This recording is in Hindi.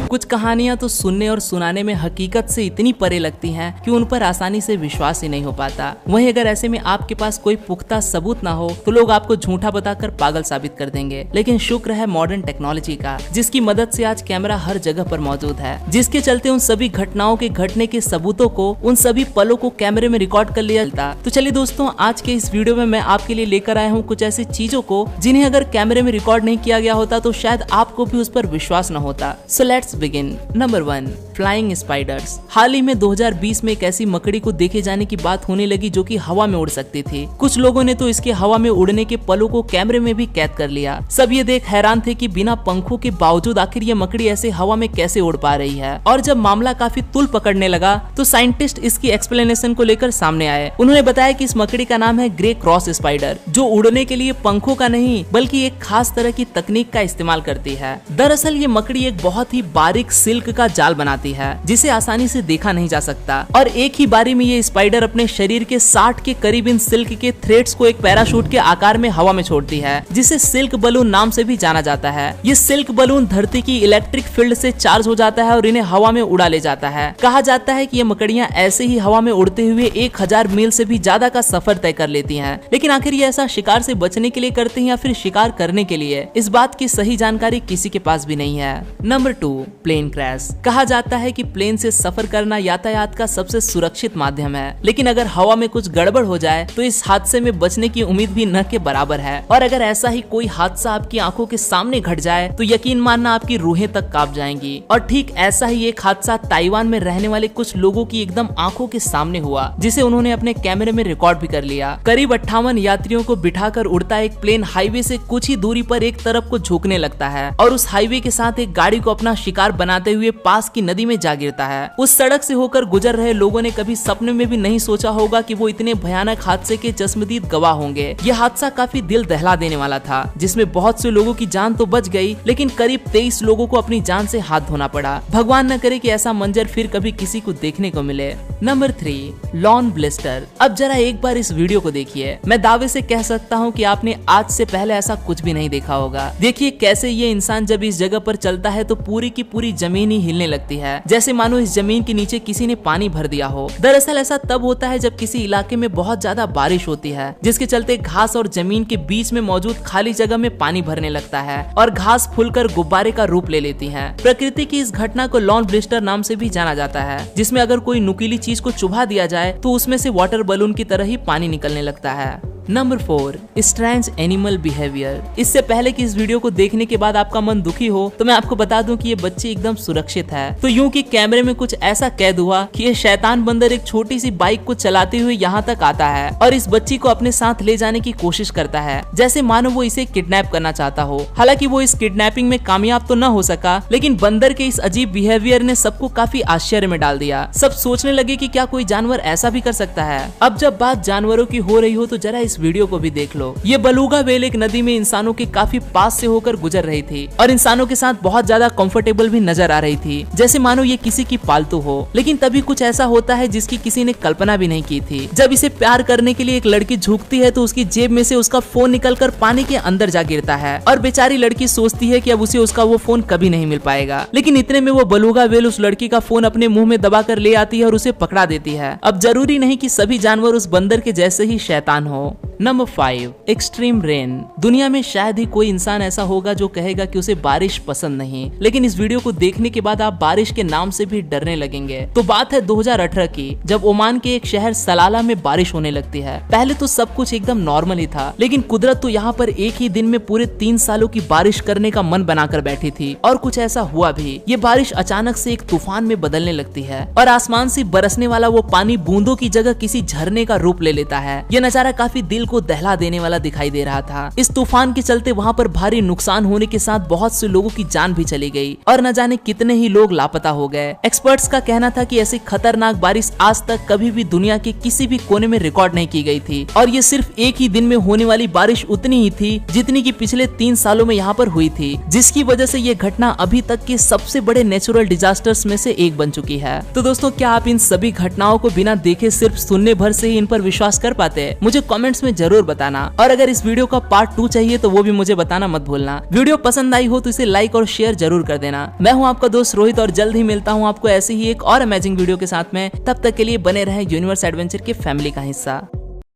कुछ कहानियां तो सुनने और सुनाने में हकीकत से इतनी परे लगती हैं कि उन पर आसानी से विश्वास ही नहीं हो पाता। वहीं अगर ऐसे में आपके पास कोई पुख्ता सबूत ना हो तो लोग आपको झूठा बताकर पागल साबित कर देंगे। लेकिन शुक्र है मॉडर्न टेक्नोलॉजी का, जिसकी मदद से आज कैमरा हर जगह पर मौजूद है, जिसके चलते उन सभी घटनाओं के घटने के सबूतों को, उन सभी पलों को कैमरे में रिकॉर्ड कर लिया जाता। तो चलिए दोस्तों, आज के इस वीडियो में मैं आपके लिए लेकर आया हूँ कुछ ऐसी चीजों को जिन्हें अगर कैमरे में रिकॉर्ड नहीं किया गया होता तो शायद आपको भी उस पर विश्वास न होता। So let's begin. Number 1, flying spiders. हाल ही में 2020 में एक ऐसी मकड़ी को देखे जाने की बात होने लगी जो कि हवा में उड़ सकती थी। कुछ लोगों ने तो इसके हवा में उड़ने के पलों को कैमरे में भी कैद कर लिया। सब ये देख हैरान थे कि बिना पंखों के बावजूद आखिर ये मकड़ी ऐसे हवा में कैसे उड़ पा रही है। और जब मामला काफी तुल पकड़ने लगा तो साइंटिस्ट इसकी एक्सप्लेनेशन को लेकर सामने आए। उन्होंने बताया कि इस मकड़ी का नाम है ग्रे क्रॉस स्पाइडर, जो उड़ने के लिए पंखों का नहीं बल्कि एक खास तरह की तकनीक का इस्तेमाल करती है। दरअसल ये मकड़ी एक बहुत ही बारीक सिल्क का जाल बनाती है जिसे आसानी से देखा नहीं जा सकता, और एक ही बारी में ये स्पाइडर अपने शरीर के 60 के करीब इन सिल्क के थ्रेड्स को एक पैराशूट के आकार में हवा में छोड़ती है, जिसे सिल्क बलून नाम से भी जाना जाता है। ये सिल्क बलून धरती की इलेक्ट्रिक फील्ड से चार्ज हो जाता है और इन्हें हवा में उड़ा ले जाता है। कहा जाता है कि ये मकड़ियां ऐसे ही हवा में उड़ते हुए 1000 मील से भी ज्यादा का सफर तय कर लेती हैं। लेकिन आखिर ये ऐसा शिकार से बचने के लिए करते हैं या फिर शिकार करने के लिए, इस बात की सही जानकारी किसी के पास भी नहीं है। Number 2, plane crash. कहा जाता है कि प्लेन से सफर करना यातायात का सबसे सुरक्षित माध्यम है, लेकिन अगर हवा में कुछ गड़बड़ हो जाए तो इस हादसे में बचने की उम्मीद भी न के बराबर है। और अगर ऐसा ही कोई हादसा आपकी आंखों के सामने घट जाए तो यकीन मानना आपकी रूहें तक कांप जाएंगी। और ठीक ऐसा ही एक हादसा ताइवान में रहने वाले कुछ लोगों की एकदम आंखों के सामने हुआ, जिसे उन्होंने अपने कैमरे में रिकॉर्ड भी कर लिया। करीब 58 यात्रियों को बिठाकर उड़ता एक प्लेन हाईवे से कुछ ही दूरी पर एक तरफ को झुकने लगता है और उस हाईवे के साथ एक गाड़ी को अपना शिकार बनाते हुए पास की नदी में जा गिरता है। उस सड़क से होकर गुजर रहे लोगों ने कभी सपने में भी नहीं सोचा होगा कि वो इतने भयानक हादसे के चश्मदीद गवाह होंगे। यह हादसा काफी दिल दहला देने वाला था, जिसमें बहुत से लोगों की जान तो बच गई, लेकिन करीब 23 लोगों को अपनी जान से हाथ धोना पड़ा। भगवान न करे कि ऐसा मंजर फिर कभी किसी को देखने को मिले। Number 3, lawn blister. अब जरा एक बार इस वीडियो को देखिए। मैं दावे से कह सकता हूँ कि आपने आज से पहले ऐसा कुछ भी नहीं देखा होगा। देखिए कैसे ये इंसान जब इस जगह पर चलता है तो पूरी की पूरी जमीन ही हिलने लगती है, जैसे मानो इस जमीन के नीचे किसी ने पानी भर दिया हो। दरअसल ऐसा तब होता है जब किसी इलाके में बहुत ज्यादा बारिश होती है, जिसके चलते घास और जमीन के बीच में मौजूद खाली जगह में पानी भरने लगता है और घास फूलकर गुब्बारे का रूप ले लेती है। प्रकृति की इस घटना को लॉन ब्लिस्टर नाम से भी जाना जाता है, जिसमें अगर कोई नुकीली चीज को चुभा दिया जाए तो उसमें से वाटर बलून की तरह ही पानी निकलने लगता है। Number 4, strange animal behaviour. इससे पहले कि इस वीडियो को देखने के बाद आपका मन दुखी हो तो मैं आपको बता दूं कि ये बच्ची एकदम सुरक्षित है। तो यूं कि कैमरे में कुछ ऐसा कैद हुआ कि ये शैतान बंदर एक छोटी सी बाइक को चलाते हुए यहाँ तक आता है और इस बच्ची को अपने साथ ले जाने की कोशिश करता है, जैसे मानो वो इसे किडनैप करना चाहता हो। हालांकि वो इस किडनैपिंग में कामयाब तो न हो सका, लेकिन बंदर के इस अजीब बिहेवियर ने सबको काफी आश्चर्य में डाल दिया। सब सोचने लगे कि क्या कोई जानवर ऐसा भी कर सकता है। अब जब बात जानवरों की हो रही हो तो जरा इस वीडियो को भी देख लो। ये बेलुगा व्हेल एक नदी में इंसानों के काफी पास से होकर गुजर रही थी और इंसानों के साथ बहुत ज्यादा कंफर्टेबल भी नजर आ रही थी, जैसे मानो ये किसी की पालतू हो। लेकिन तभी कुछ ऐसा होता है जिसकी किसी ने कल्पना भी नहीं की थी। जब इसे प्यार करने के लिए एक लड़की झुकती है तो उसकी जेब में से उसका फोन निकलकर पानी के अंदर जा गिरता है और बेचारी लड़की सोचती है कि अब उसे उसका वो फोन कभी नहीं मिल पाएगा। लेकिन इतने में वो बेलुगा व्हेल उस लड़की का फोन अपने मुंह में दबाकर ले आती है और उसे पकड़ा देती है। अब जरूरी नहीं कि सभी जानवर उस बंदर के जैसे ही शैतान हो। Number 5, extreme rain. दुनिया में शायद ही कोई इंसान ऐसा होगा जो कहेगा कि उसे बारिश पसंद नहीं, लेकिन इस वीडियो को देखने के बाद आप बारिश के नाम से भी डरने लगेंगे। तो बात है 2018 की, जब ओमान के एक शहर सलाला में बारिश होने लगती है। पहले तो सब कुछ एकदम नॉर्मल ही था, लेकिन कुदरत तो यहाँ पर एक ही दिन में पूरे 3 सालों की बारिश करने का मन बनाकर बैठी थी और कुछ ऐसा हुआ भी। ये बारिश अचानक से एक तूफान में बदलने लगती है और आसमान से बरसने वाला वो पानी बूंदों की जगह किसी झरने का रूप ले लेता है। ये नजारा काफी दिल को दहला देने वाला दिखाई दे रहा था। इस तूफान के चलते वहाँ पर भारी नुकसान होने के साथ बहुत से लोगों की जान भी चली गई और न जाने कितने ही लोग लापता हो गए। एक्सपर्ट्स का कहना था कि ऐसी खतरनाक बारिश आज तक कभी भी दुनिया के किसी भी कोने में रिकॉर्ड नहीं की गई थी और ये सिर्फ एक ही दिन में होने वाली बारिश उतनी ही थी जितनी की पिछले 3 सालों में यहाँ पर हुई थी, जिसकी वजह से ये घटना अभी तक के सबसे बड़े नेचुरल डिजास्टर्स में से एक बन चुकी है। तो दोस्तों, क्या आप इन सभी घटनाओं को बिना देखे सिर्फ सुनने भर से ही इन पर विश्वास कर पाते? मुझे कमेंट्स में में जरूर बताना। और अगर इस वीडियो का पार्ट 2 चाहिए तो वो भी मुझे बताना मत भूलना। वीडियो पसंद आई हो तो इसे लाइक और शेयर जरूर कर देना। मैं हूँ आपका दोस्त रोहित और जल्द ही मिलता हूँ आपको ऐसी ही एक और अमेजिंग वीडियो के साथ में। तब तक के लिए बने रहे यूनिवर्स एडवेंचर के फैमिली का हिस्सा।